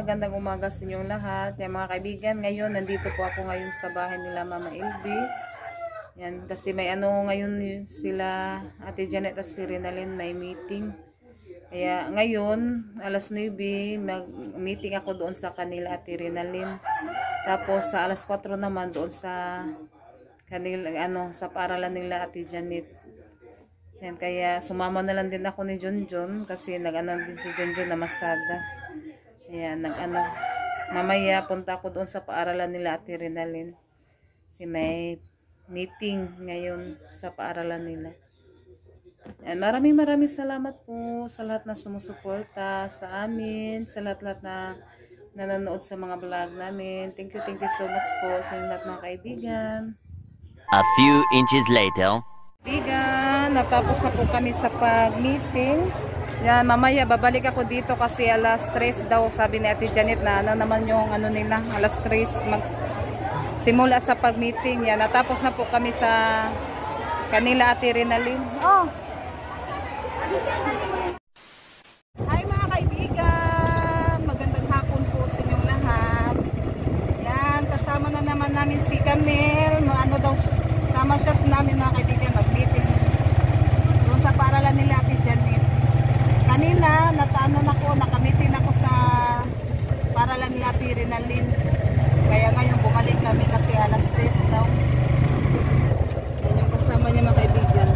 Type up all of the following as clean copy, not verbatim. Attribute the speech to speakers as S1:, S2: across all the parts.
S1: magandang umaga sa inyong lahat. Yan mga kaibigan, ngayon nandito po ako ngayon sa bahay nila Mama Elby. Yan, kasi may ano ngayon sila Ate Janet at si Rinalyn may meeting. Kaya ngayon, alas 9, mag-meeting ako doon sa kanila Ate Rinalyn. Tapos sa alas 4 naman doon sa kanila, sa paaralan nila Ate Janet. Yan, kaya sumama na lang din ako ni Junjun kasi nag-ano din si Junjun na masada. Ayan, mamaya punta ako doon sa paaralan nila Ate Rinalyn. Kasi may meeting ngayon sa paaralan nila. Ayan, maraming salamat po sa lahat na sumusuporta sa amin, sa lahat na nanonood sa mga vlog namin. Thank you so much po sa lahat mga kaibigan.
S2: A few inches later.
S1: Kaibigan, natapos na po kami sa pag-meeting. Yan, mamaya babalik ako dito kasi alas 3 daw sabi ni Ate Janet na naman yung nila, alas 3 simula sa pag-meeting. Yan, natapos na po kami sa kanila Ate Rinalyn. Oh. Hi mga kaibigan, magandang hapon po sa inyong lahat. Yan, kasama na naman namin si Camille. Sama siya sa namin mga kaibigan mag-meeting doon sa paaralan nila Ate Janet. Kanina, nakamitin ako sa paaralan nila Ate Rinalyn. Kaya ngayon bumalik kami kasi alas 3 daw. Yan yung kasama niya mga kaibigan.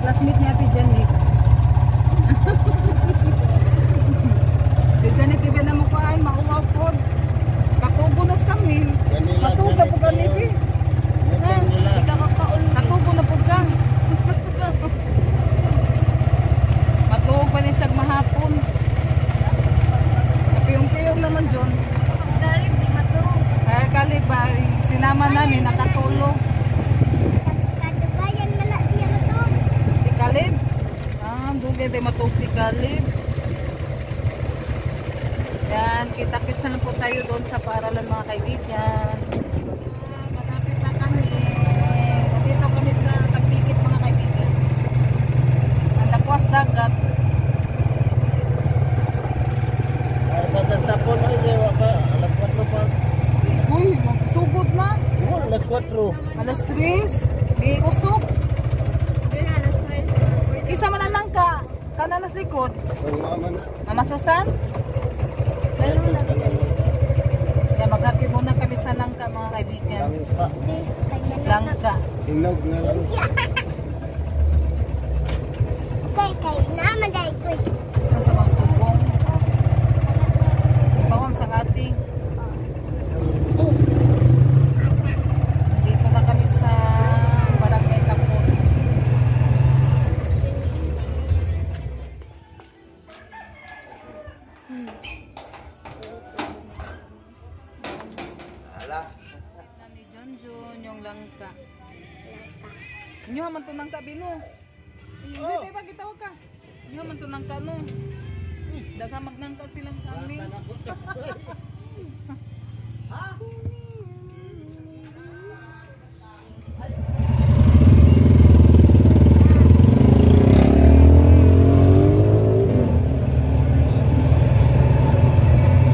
S1: Classmate ni Ate Janet. Si Janet iba na mo kain, mauwaw po. Katubo na kami. Katubo na po kami. Katubo na po ka. Matuog pa niya siyang mahapon. Kapiyong-piyong naman dyan. Kalib, di matuog. Kalib ba, sinama namin, nakatulog. Katubayan na lang siya matuog. Si Kalib? Dugay di matuog si Kalib. Yan, kita-kits na lang po tayo doon sa paaralan mga kaibigan. Malapit na kami. Dito kami sa Tagpikit mga kaibigan. Tapos dagat.
S3: Sa tastapon ay ka alas 4 pa.
S1: Uy, magsugod na.
S3: Alas 4.
S1: Alas 3. Di usok. Alas 3. Isa man nang ka. Kanalas likod. Mama Susan? Kaya maghatid muna kami sa langka mga kaibigan. Langka.
S3: Hinog na langka.
S4: Kay naman dahil ko.
S1: Sa mga tubong. Bawang sa ating. Dito na kami sa Barangay Tapon. Ni Junjun yung langka. Inyo man to nangka bino. Hindi ba gitawag ka? Inyo man to nangka no. Dagha magnangka silang kami. Ha?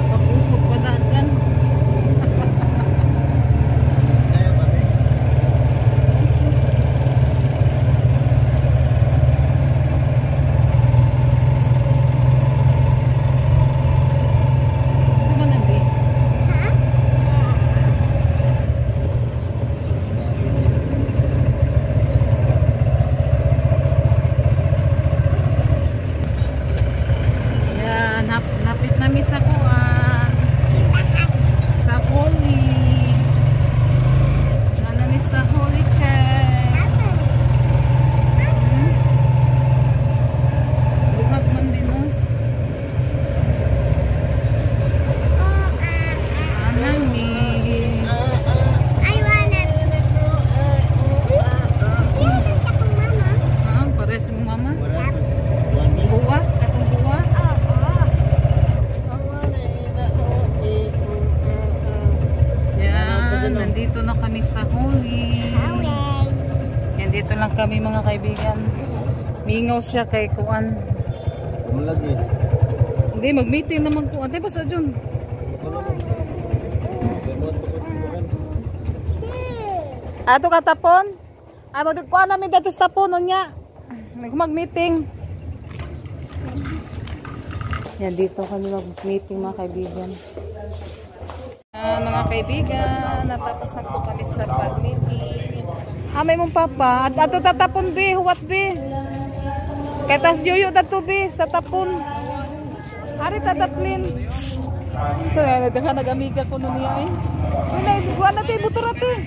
S1: Pag-usok pa dagan. Nandito na kami sa Holy. Yan, dito lang kami mga kaibigan. Mingaw siya kay Kuan.
S3: Lagi.
S1: Hindi, mag-meeting naman ko. Ate, basta dyan. Ato ka tapon? Ay, magkuha namin dito sa tapon. Niya. Mag-meeting. Yan, dito kami mag-meeting mga kaibigan. Mga kaibigan, natapos na po kami sa pag-meeting. May mong papa. At ato tatapon, be. Huwat, be. Kaya tas yoyo dato, be. Sa tapon. Ari tataplin. Ito na, nag-amiga ko na niya eh. Buwan natin, buturat eh.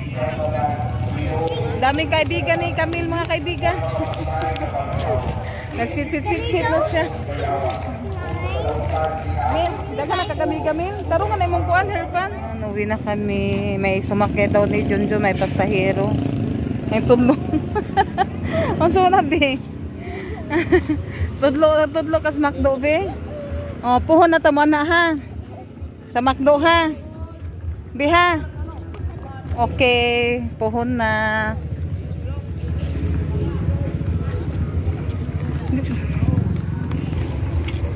S1: Daming kaibigan ni Camille, mga kaibigan. Nagsit-sit-sit na siya. Mil, daga na kagamiga, Mil. Tarungan na yung kuhan, Herpan. Uwi na kami. May sumakit daw ni Junjun, may pasahero. May tudlo. Ang sunabi. Tudlo kas McDo, be. O, puhon na tamo na, ha? Sa McDo, ha? Be, ha? Okay, puhon na.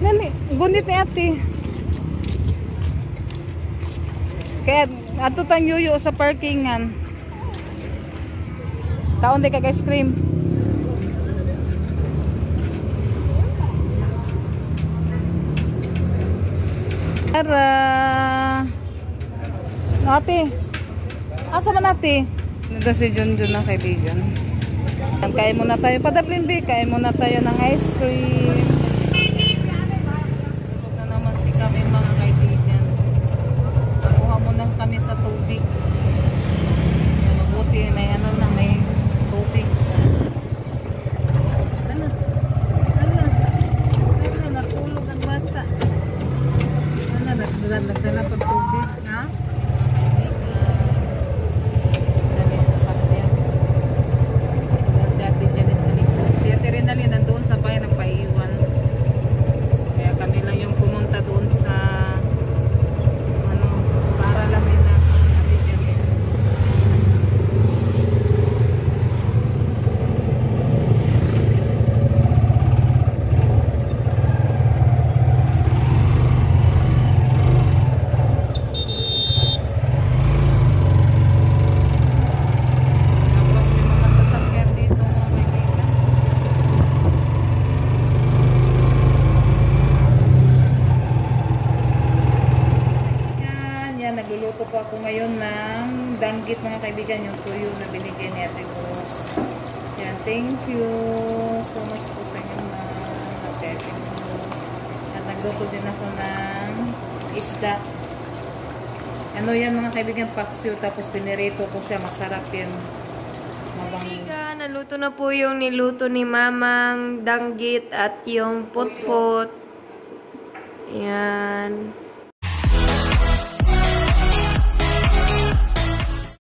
S1: Nani, gunit ni ate. Kaya ato tang yuyo sa parkingan. Taon di kag ice cream. Tara. Ate. Asa man ate? Ito si Junjun na kaibigan. Kain muna tayo. Padaplin B, kain muna tayo ng ice cream. Ito na naman si kami mga kaibigan. Pagkuha muna kami sa tubig. Mabuti, may ano na, may tubig. Ano, natulog ang bata. Ano, nagdala pag tubig, ha? Rinalin nandoon sa bayan nagpaiwan. Kaya kami lang yung pumunta doon sa ano, para lang nila Ate Janet. Tapos yung mga sasakyan dito mga kaibigan. Nagluluto po ako ngayon ng danggit mga kaibigan, yung tuyo na binigay ni Ate Rose. Yan, thank you so much po sa inyo mga Ate Rose. At nagluto din ako ng isda. Ano yan mga kaibigan, paksiw, tapos pinirito ko siya, masarap yan.
S5: Kaibigan, naluto na po yung niluto ni Mamang danggit at yung putput. Yan.